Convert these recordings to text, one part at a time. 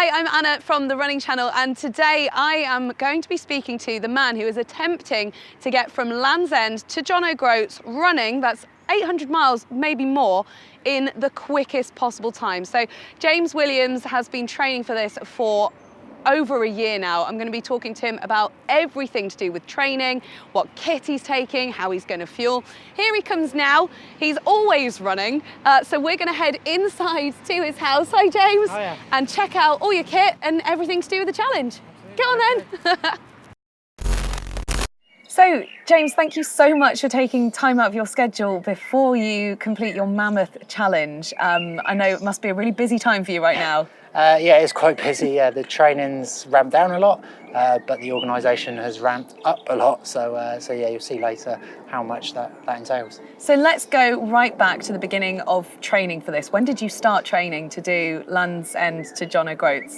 Hi, I'm Anna from the Running Channel, and today I am going to be speaking to the man who is attempting to get from Land's End to John O'Groats running, that's 800 miles, maybe more, in the quickest possible time. So James Williams has been training for this for over a year now. I'm going to be talking to him about everything to do with training, what kit he's taking, how he's going to fuel. Here he comes now. He's always running. So we're going to head inside to his house. Hi, James. Hiya. And check out all your kit and everything to do with the challenge. Go on then. So, James, thank you so much for taking time out of your schedule before you complete your mammoth challenge. I know it must be a really busy time for you right now. Yeah, it's quite busy. The training's ramped down a lot, but the organisation has ramped up a lot. So yeah, you'll see later how much that entails. So let's go right back to the beginning of training for this. When did you start training to do Land's End to John O'Groats?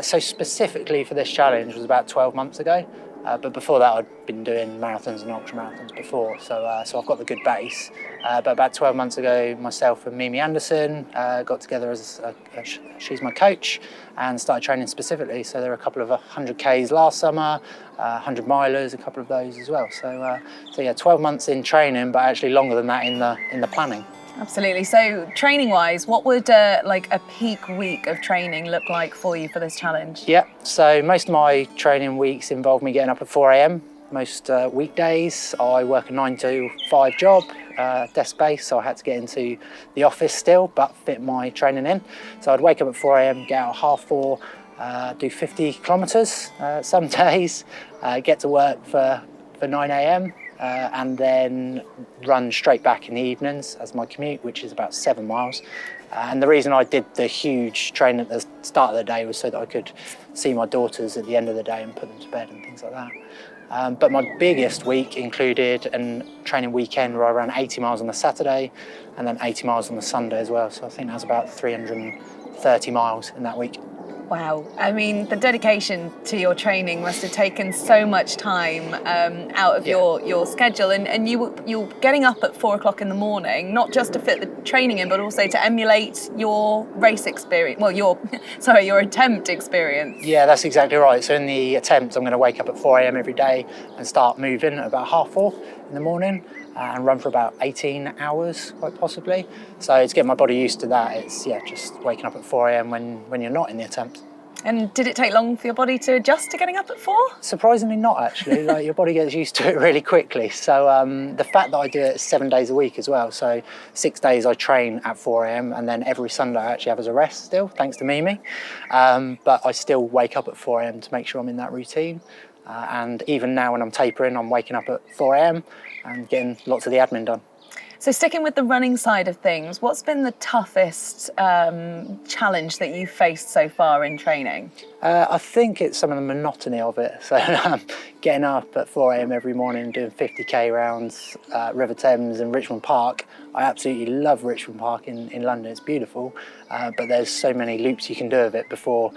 So specifically for this challenge was about 12 months ago. But before that, I'd been doing marathons and ultra marathons before, so I've got the good base. But about 12 months ago, myself and Mimi Anderson got together as she's my coach, and started training specifically. So there are a couple of 100Ks last summer, 100 milers, a couple of those as well. So yeah, 12 months in training, but actually longer than that in the planning. Absolutely. So training-wise, what would like a peak week of training look like for you for this challenge? Yeah, so most of my training weeks involve me getting up at 4 a.m. Most weekdays I work a 9 to 5 job, desk-based, so I had to get into the office still, but fit my training in. So I'd wake up at 4 a.m, get out at 4:30, do 50 kilometres some days, get to work for 9 a.m. And then run straight back in the evenings as my commute, which is about 7 miles. And the reason I did the huge training at the start of the day was so that I could see my daughters at the end of the day and put them to bed and things like that. But my biggest week included a training weekend where I ran 80 miles on the Saturday and then 80 miles on the Sunday as well. So I think that was about 330 miles in that week. Wow. I mean, the dedication to your training must have taken so much time out of your schedule. And you're getting up at 4 o'clock in the morning, not just to fit the training in, but also to emulate your race experience. Well, your attempt experience. Yeah, that's exactly right. So in the attempt, I'm going to wake up at 4 a.m. every day and start moving at about 4:30 in the morning. And run for about 18 hours, quite possibly. So to get my body used to that, it's just waking up at 4 a.m. when you're not in the attempt. And did it take long for your body to adjust to getting up at 4? Surprisingly not, actually. Like, your body gets used to it really quickly. So the fact that I do it 7 days a week as well, so 6 days I train at 4 a.m. and then every Sunday I actually have as a rest still, thanks to Mimi. But I still wake up at 4 a.m. to make sure I'm in that routine. And even now when I'm tapering, I'm waking up at 4 a.m. and getting lots of the admin done. So sticking with the running side of things, what's been the toughest challenge that you've faced so far in training? I think it's some of the monotony of it. So getting up at 4 a.m. every morning, doing 50k rounds, River Thames and Richmond Park. I absolutely love Richmond Park in London, it's beautiful, but there's so many loops you can do of it before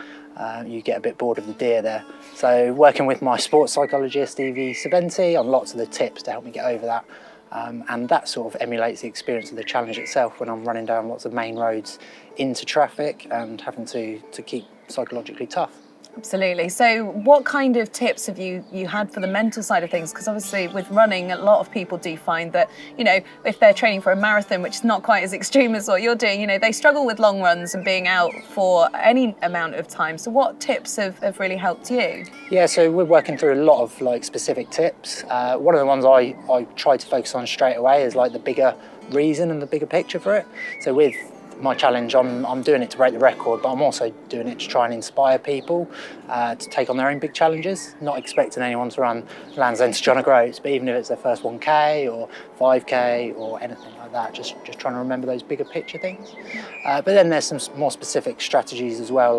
you get a bit bored of the deer there. So working with my sports psychologist, Evie Saventi, on lots of the tips to help me get over that. And that sort of emulates the experience of the challenge itself when I'm running down lots of main roads into traffic and having to keep psychologically tough. Absolutely. So what kind of tips have you had for the mental side of things? Because obviously with running, a lot of people do find that, if they're training for a marathon, which is not quite as extreme as what you're doing, they struggle with long runs and being out for any amount of time. So what tips have really helped you? Yeah, so we're working through a lot of specific tips. One of the ones I try to focus on straight away is the bigger reason and the bigger picture for it. So with my challenge, I'm doing it to break the record, but I'm also doing it to try and inspire people to take on their own big challenges. Not expecting anyone to run Land's End to John O'Groats, but even if it's their first 1K or 5K or anything like that, just trying to remember those bigger picture things. But then there's some more specific strategies as well,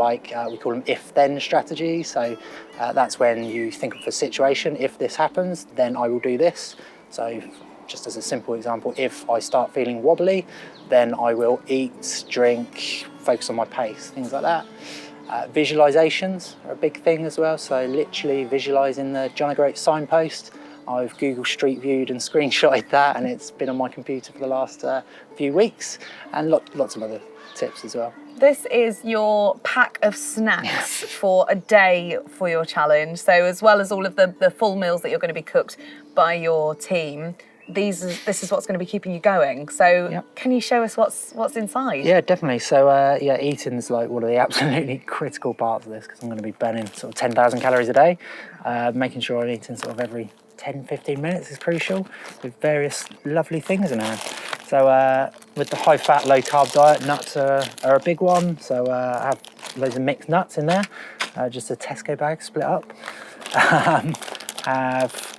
we call them if-then strategies. So that's when you think of a situation: if this happens, then I will do this. So just as a simple example, if I start feeling wobbly, then I will eat, drink, focus on my pace, things like that. Visualizations are a big thing as well, so literally visualizing the John O'Groats signpost. I've Google Street Viewed and screenshotted that, and it's been on my computer for the last few weeks, and lots of other tips as well. This is your pack of snacks for a day for your challenge. So as well as all of the full meals that you're going to be cooked by your team, this is what's going to be keeping you going. So can you show us what's inside? Yeah, definitely. So eating's like one of the absolutely critical parts of this, because I'm going to be burning sort of 10,000 calories a day. Making sure I'm eating sort of every 10-15 minutes is crucial, with various lovely things in there. So with the high fat, low carb diet, nuts are a big one. So I have loads of mixed nuts in there, just a Tesco bag split up. Have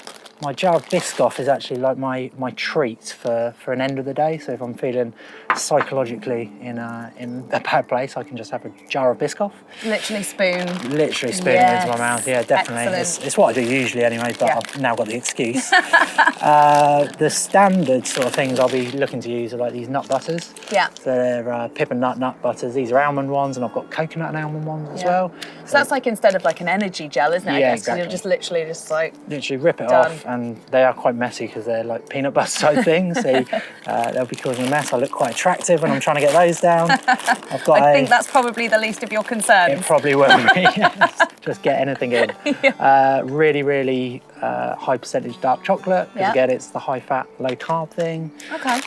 my jar of Biscoff is actually like my treat for an end of the day. So if I'm feeling psychologically in a bad place, I can just have a jar of Biscoff. Literally spoon. Literally spoon it into my mouth. Yeah, definitely. It's what I do usually anyway, but I've now got the excuse. The standard sort of things I'll be looking to use are like these nut butters. Yeah. So they're pip and nut butters. These are almond ones, and I've got coconut and almond ones as well. So that's like instead of like an energy gel, isn't it? Yeah, I guess, exactly. You're just literally literally rip it off, and they are quite messy because they're like peanut butter type things. So they'll be causing a mess. I look quite attractive when I'm trying to get those down. I think that's probably the least of your concerns. It probably will be. Yes. Just get anything in. Really, really high percentage dark chocolate. Because again, it's the high fat, low carb thing. Okay.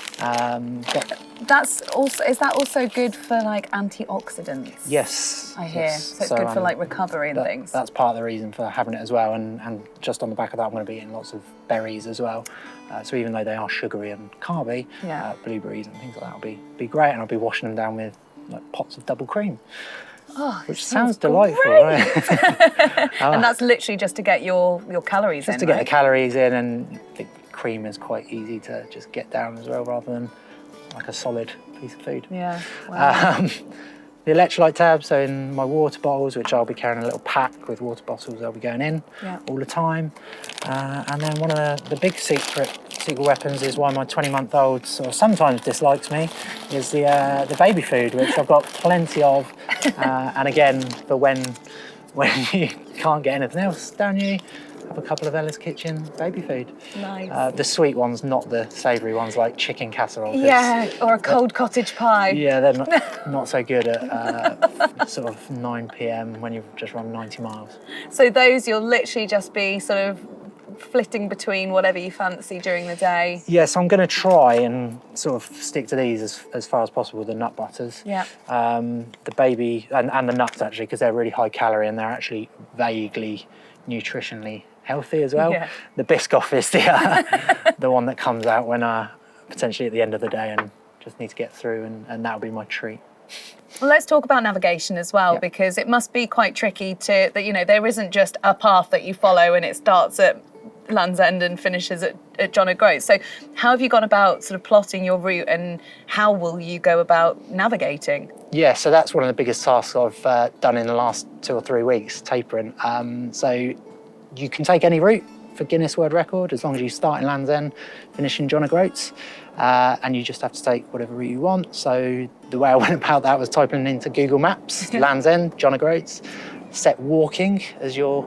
Is that also good for like antioxidants? Yes. I hear. Yes. So it's good for like recovery and things. That's part of the reason for having it as well. And just on the back of that, I'm going to be eating lots of berries as well. So even though they are sugary and carby, blueberries and things like that will be great. And I'll be washing them down with like pots of double cream. Oh, which sounds delightful, right? And that's literally just to get your calories in, just to get the calories in, and the cream is quite easy to just get down as well, rather than like a solid piece of food. Yeah. Wow. The electrolyte tab, so in my water bottles, which I'll be carrying a little pack with water bottles, they'll be going in all the time. And then one of the big secret weapons is why my 20-month-old sort of sometimes dislikes me, is the baby food, which I've got plenty of. And again, for when you can't get anything else down you, have a couple of Ella's Kitchen baby food. Nice. The sweet ones, not the savoury ones like chicken casserole. Yeah, or a cold cottage pie. Yeah, they're not so good at sort of 9 p.m. when you've just run 90 miles. So those you'll literally just be sort of flitting between whatever you fancy during the day. Yeah, so I'm going to try and sort of stick to these as far as possible, the nut butters. Yeah. The baby, and the nuts actually, because they're really high calorie and they're actually vaguely nutritionally healthy as well. Yeah. The Biscoff is the one that comes out when potentially at the end of the day and just need to get through, and that'll be my treat. Well, let's talk about navigation as well, because it must be quite tricky that there isn't just a path that you follow and it starts at Land's End and finishes at John O'Groats. So how have you gone about sort of plotting your route, and how will you go about navigating? Yeah, so that's one of the biggest tasks I've done in the last 2 or 3 weeks, tapering. So you can take any route for Guinness World Record, as long as you start in Land's End, finish in John O'Groats, and you just have to take whatever route you want. So the way I went about that was typing into Google Maps, Land's End, John O'Groats, set walking as your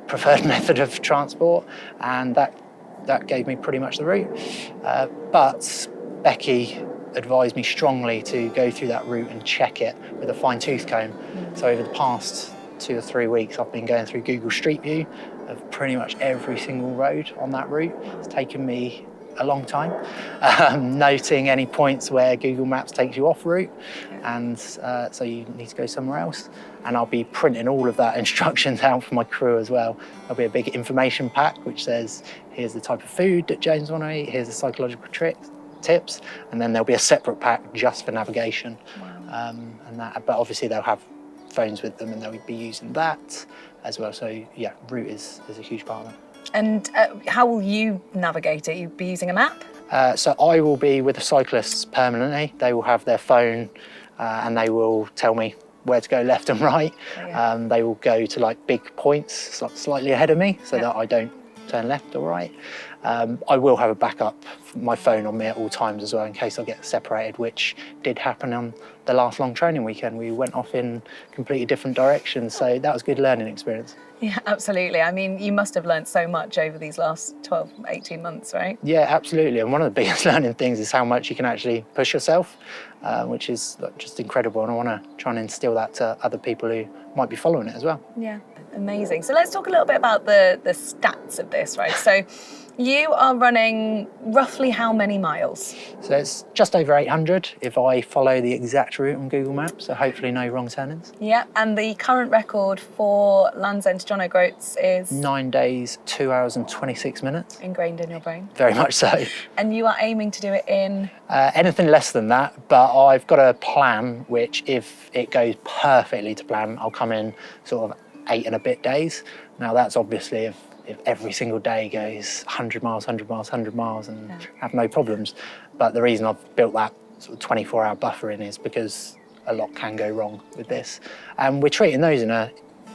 preferred method of transport, and that gave me pretty much the route. But Becky advised me strongly to go through that route and check it with a fine-tooth comb. So over the past 2 or 3 weeks, I've been going through Google Street View of pretty much every single road on that route. It's taken me a long time, noting any points where Google Maps takes you off route, and so you need to go somewhere else. And I'll be printing all of that instructions out for my crew as well. There'll be a big information pack which says, here's the type of food that James want to eat, here's the psychological tips, and then there'll be a separate pack just for navigation. But obviously they'll have phones with them and they'll be using that as well. So yeah, route is a huge part of it. And how will you navigate it? You'll be using a map? So I will be with the cyclists permanently. They will have their phone and they will tell me where to go left and right. They will go to like big points slightly ahead of me so that I don't turn left or right. I will have a backup, my phone on me at all times as well in case I get separated, which did happen on the last long training weekend. We went off in completely different directions, so that was a good learning experience. Yeah, absolutely. I mean, you must have learned so much over these last 12, 18 months, right? Yeah, absolutely. And one of the biggest learning things is how much you can actually push yourself, which is just incredible. And I want to try and instill that to other people who might be following it as well. Yeah, amazing. So let's talk a little bit about the stats of this, right? So you are running roughly how many miles? So it's just over 800 if I follow the exact route on Google Maps, so hopefully no wrong turnings. Yeah, and the current record for Land's End to John O'Groats is? 9 days, 2 hours and 26 minutes. Ingrained in your brain? Very much so. And you are aiming to do it in? Anything less than that, but I've got a plan which, if it goes perfectly to plan, I'll come in sort of 8 and a bit days. Now that's obviously if every single day goes 100 miles, 100 miles, 100 miles and have no problems. But the reason I've built that sort of 24-hour buffer in is because a lot can go wrong with this. And we're treating those in a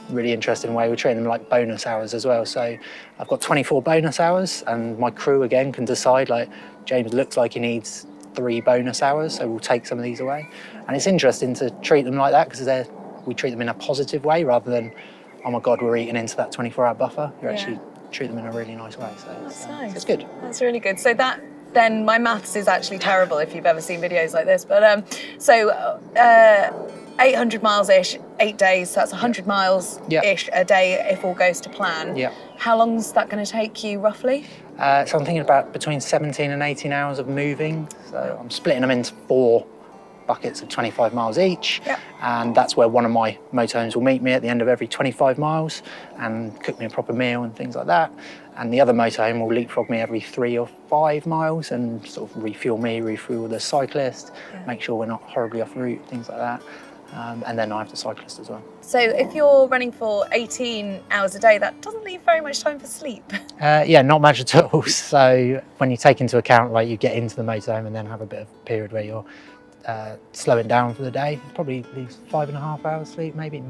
really interesting way. We're treating them like bonus hours as well. So I've got 24 bonus hours, and my crew again can decide, like, James looks like he needs 3 bonus hours, so we'll take some of these away. And it's interesting to treat them like that because we treat them in a positive way rather than, oh my God, we're eating into that 24-hour buffer. You actually treat them in a really nice way. So that's nice. It's good. That's really good. So that, then my maths is actually terrible if you've ever seen videos like this. But 800 miles-ish, 8 days, so that's 100 miles-ish a day if all goes to plan. Yeah. How long's that going to take you roughly? So I'm thinking about between 17 and 18 hours of moving. So I'm splitting them into 4 buckets of 25 miles each, and that's where one of my motorhomes will meet me at the end of every 25 miles and cook me a proper meal and things like that. And the other motorhome will leapfrog me every 3 or 5 miles and sort of refuel me, refuel the cyclist, make sure we're not horribly off route, things like that. And then I have the cyclist as well. So if you're running for 18 hours a day, that doesn't leave very much time for sleep. Yeah, not much at all. So when you take into account, like, you get into the motorhome and then have a bit of a period where you're slowing down for the day, it probably leaves 5.5 hours sleep, maybe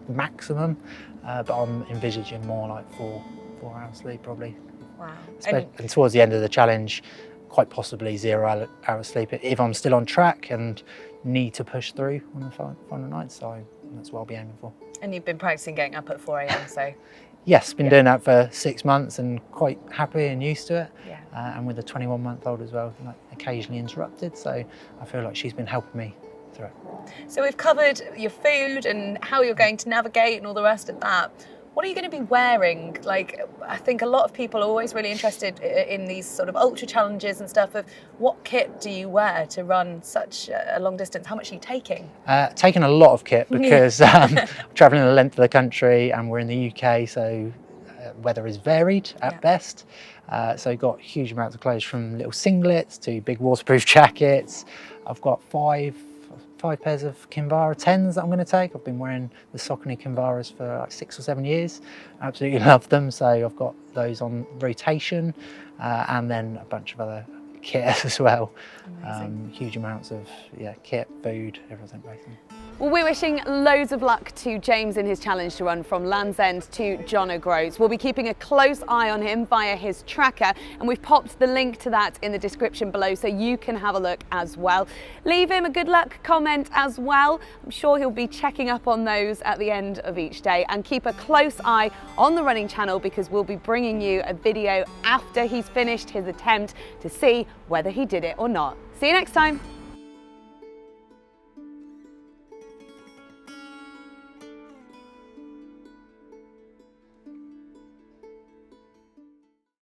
maximum. But I'm envisaging more like 4 hours sleep probably. Wow. And towards the end of the challenge, quite possibly 0 hours sleep if I'm still on track and need to push through on the final night. So that's what I'll be aiming for. And you've been practicing getting up at 4 a.m. so? Yes, been doing that for 6 months and quite happy and used to it. Yeah. And with a 21-month-old as well, like, occasionally interrupted. So I feel like she's been helping me through it. So we've covered your food and how you're going to navigate and all the rest of that. What are you going to be wearing? Like, I think a lot of people are always really interested in these sort of ultra challenges and stuff of what kit do you wear to run such a long distance? How much are you taking? Taking a lot of kit because travelling the length of the country and we're in the UK, so weather is varied at best. So got huge amounts of clothes, from little singlets to big waterproof jackets. I've got five pairs of Kinvara 10s that I'm going to take. I've been wearing the Saucony Kinvaras for like 6 or 7 years. I absolutely love them, so I've got those on rotation, and then a bunch of other kit as well. Huge amounts of kit, food, everything basically. Well, we're wishing loads of luck to James in his challenge to run from Land's End to John O'Groats. We'll be keeping a close eye on him via his tracker, and we've popped the link to that in the description below so you can have a look as well. Leave him a good luck comment as well. I'm sure he'll be checking up on those at the end of each day, and keep a close eye on the running channel because we'll be bringing you a video after he's finished his attempt to see whether he did it or not. See you next time.